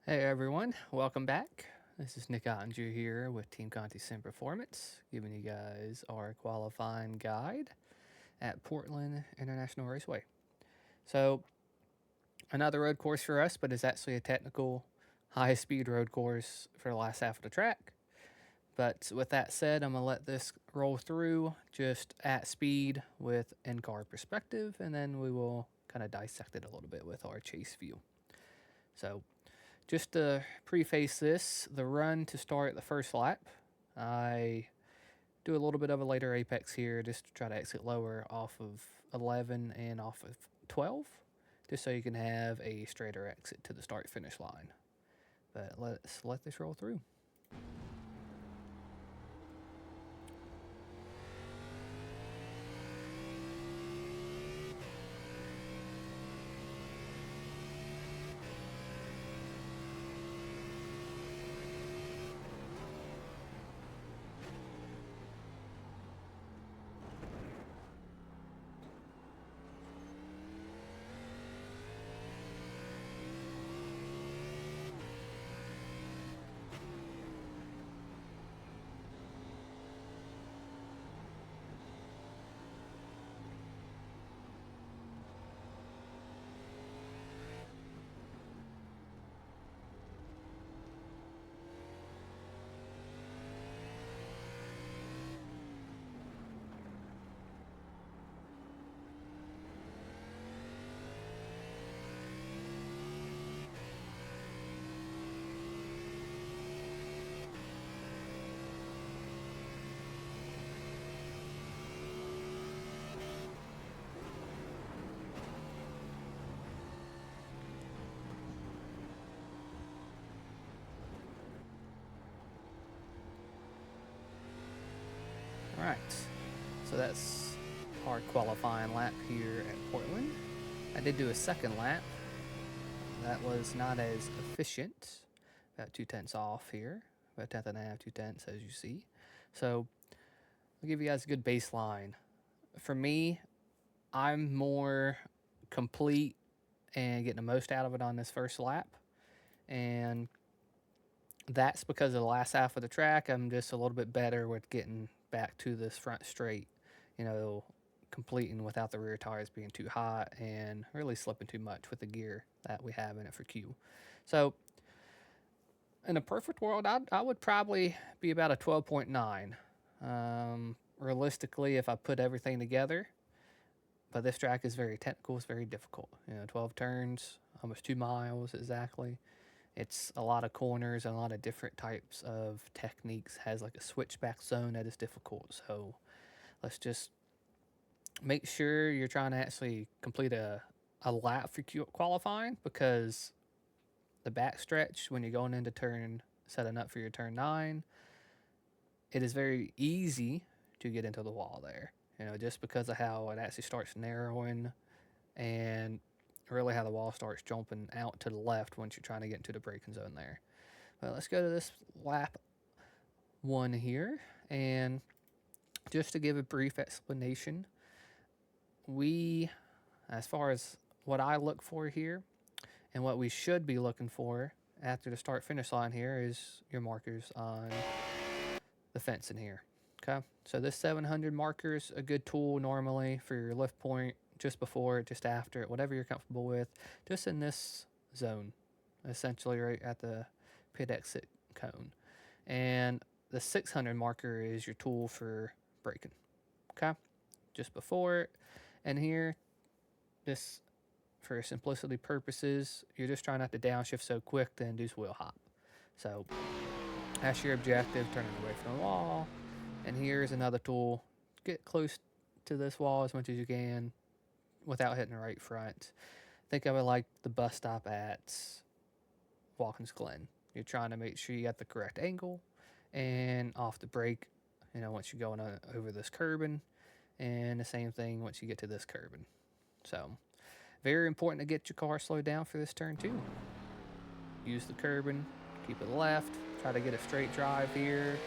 Hey everyone, welcome back. This is Nick Ottinger here with Team Conti Sim Performance, giving you guys our qualifying guide at Portland International Raceway. So, another road course for us, but it's actually a technical, high-speed road course for the last half of the track. But with that said, I'm going to let this roll through just at speed with in-car perspective, and then we will kind of dissect it a little bit with our chase view. So, just to preface this, the run to start the first lap, I do a little bit of a later apex here just to try to exit lower off of 11 and off of 12, just so you can have a straighter exit to the start-finish line. But let's let this roll through. All right, so that's our qualifying lap here at Portland. I did do a second lap. That was not as efficient, about 2/10 off here, about a tenth and a half, 2/10 as you see. So I'll give you guys a good baseline. For me, I'm more complete and getting the most out of it on this first lap. And that's because of the last half of the track. I'm just a little bit better with getting back to this front straight, completing without the rear tires being too hot and really slipping too much with the gear that we have in it for Q. So in a perfect world, I would probably be about a 12.9. Realistically, if I put everything together, but this track is very technical, it's very difficult. 12 turns, almost 2 miles exactly. It's a lot of corners and a lot of different types of techniques. Has like a switchback zone that is difficult. So let's just make sure you're trying to actually complete a lap for qualifying, because the back stretch when you're going into turn, setting up for your turn 9, it is very easy to get into the wall there. Just because of how it actually starts narrowing and really how the wall starts jumping out to the left once you're trying to get into the braking zone there. But let's go to this lap 1 here, and just to give a brief explanation, as far as what I look for here and what we should be looking for after the start finish line here is your markers on the fence in here. Okay, so this 700 marker is a good tool normally for your lift point, just before it, just after it, whatever you're comfortable with, just in this zone, essentially right at the pit exit cone. And the 600 marker is your tool for braking. Okay, just before it. And here, just for simplicity purposes, you're just trying not to downshift so quick to induce wheel hop. So that's your objective, turning away from the wall. And here's another tool. Get close to this wall as much as you can without hitting the right front. Think of it like the bus stop at Watkins Glen. You're trying to make sure you got the correct angle and off the brake, once you're going over this curbing, and the same thing once you get to this curbing. So very important to get your car slowed down for this turn too. Use the curbing, keep it left, try to get a straight drive here,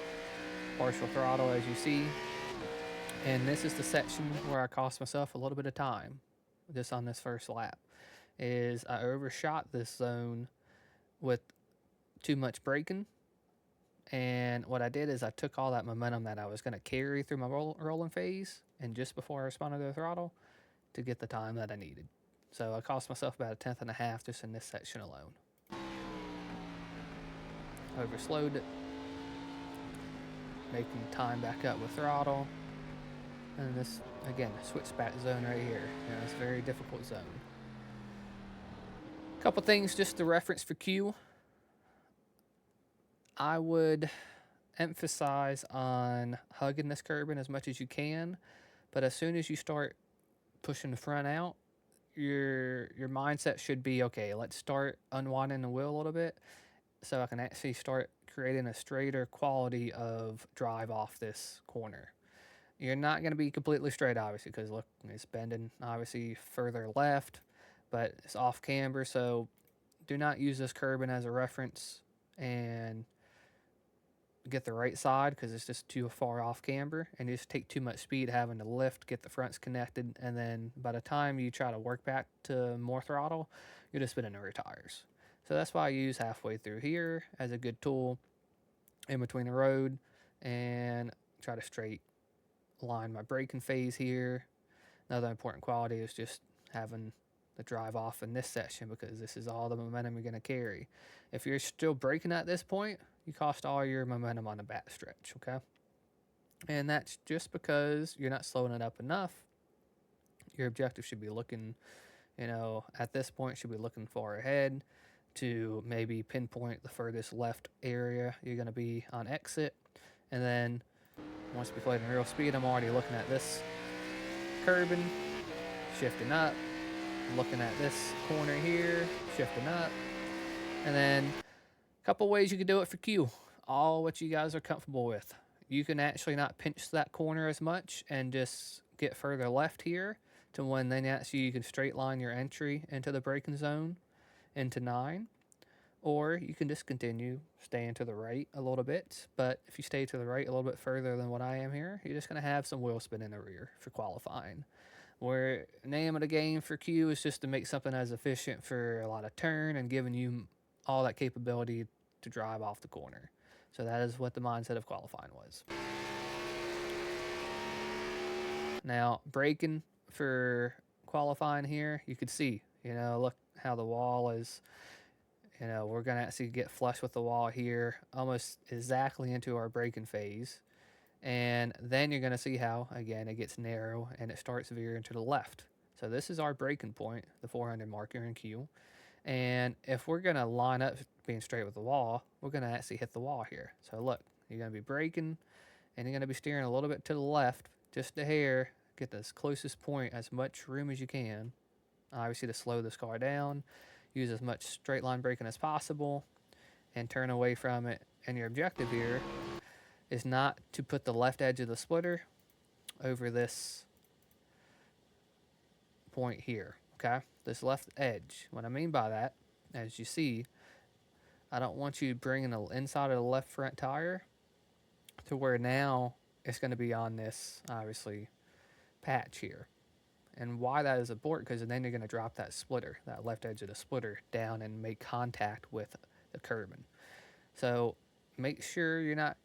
partial throttle as you see. And this is the section where I cost myself a little bit of time just on this first lap, is I overshot this zone with too much braking. And what I did is I took all that momentum that I was going to carry through my rolling phase and just before I responded to the throttle to get the time that I needed. So I cost myself about a tenth and a half just in this section alone. Overslowed it, making time back up with throttle. And this, again, switch back zone right here. It's a very difficult zone. Couple things just to reference for Q. I would emphasize on hugging this curbing as much as you can, but as soon as you start pushing the front out, your mindset should be, okay, let's start unwinding the wheel a little bit so I can actually start creating a straighter quality of drive off this corner. You're not going to be completely straight, obviously, because look, it's bending obviously further left, but it's off camber, so do not use this curbing as a reference and get the right side because it's just too far off camber and you just take too much speed having to lift, get the fronts connected, and then by the time you try to work back to more throttle, you're just spinning the rear tires. So that's why I use halfway through here as a good tool in between the road and try to straight line my braking phase here. Another important quality is just having the drive off in this section because this is all the momentum you're going to carry. If you're still braking at this point, you cost all your momentum on the back stretch, okay? And that's just because you're not slowing it up enough. Your objective should be looking, at this point, should be looking far ahead to maybe pinpoint the furthest left area you're going to be on exit. And then once we play in real speed, I'm already looking at this curbing, shifting up, looking at this corner here, shifting up. And then a couple ways you can do it for Q. All what you guys are comfortable with. You can actually not pinch that corner as much and just get further left here to when then actually you can straight line your entry into the braking zone into 9. Or you can just continue staying to the right a little bit. But if you stay to the right a little bit further than what I am here, you're just going to have some wheel spin in the rear for qualifying. Where the name of the game for Q is just to make something as efficient for a lot of turn and giving you all that capability to drive off the corner. So that is what the mindset of qualifying was. Now, braking for qualifying here, you could see, look how the wall is, we're going to actually get flush with the wall here, almost exactly into our braking phase. And then you're going to see how, again, it gets narrow and it starts veering to the left. So this is our braking point, the 400 marker in Q. And if we're going to line up being straight with the wall, we're going to actually hit the wall here. So look, you're going to be braking and you're going to be steering a little bit to the left, just a hair, get this closest point, as much room as you can, obviously to slow this car down, use as much straight line braking as possible, and turn away from it. And your objective here is not to put the left edge of the splitter over this point here, okay? This left edge. What I mean by that, as you see, I don't want you bringing the inside of the left front tire to where now it's going to be on this, obviously, patch here. And why that is important, because then you're going to drop that splitter, that left edge of the splitter, down and make contact with the curbing. So make sure you're not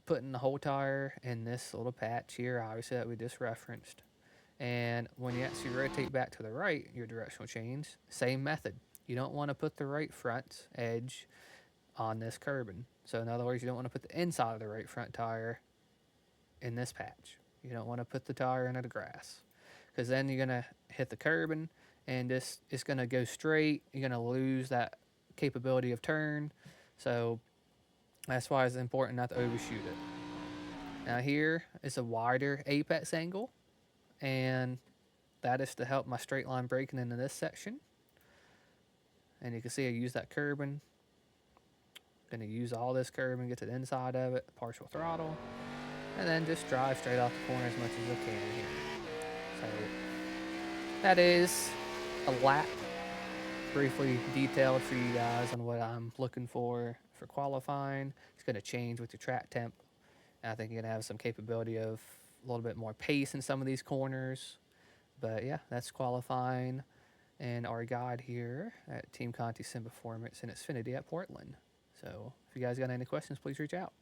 putting the whole tire in this little patch here, obviously, that we just referenced. And when you actually rotate back to the right, your directional change, same method. You don't want to put the right front edge on this curbing. So in other words, you don't want to put the inside of the right front tire in this patch. You don't want to put the tire into the grass, because then you're going to hit the curbing and it's going to go straight. You're going to lose that capability of turn. So that's why it's important not to overshoot it. Now here is a wider apex angle, and that is to help my straight line braking into this section. And you can see I use that curbing. Going to use all this curbing, get to the inside of it, partial throttle, and then just drive straight off the corner as much as I can here. So that is a lap, briefly detailed for you guys on what I'm looking for qualifying. It's going to change with your track temp. And I think you're going to have some capability of a little bit more pace in some of these corners. But yeah, that's qualifying and our guide here at Team Conti Sim Performance in Xfinity at Portland. So if you guys got any questions, please reach out.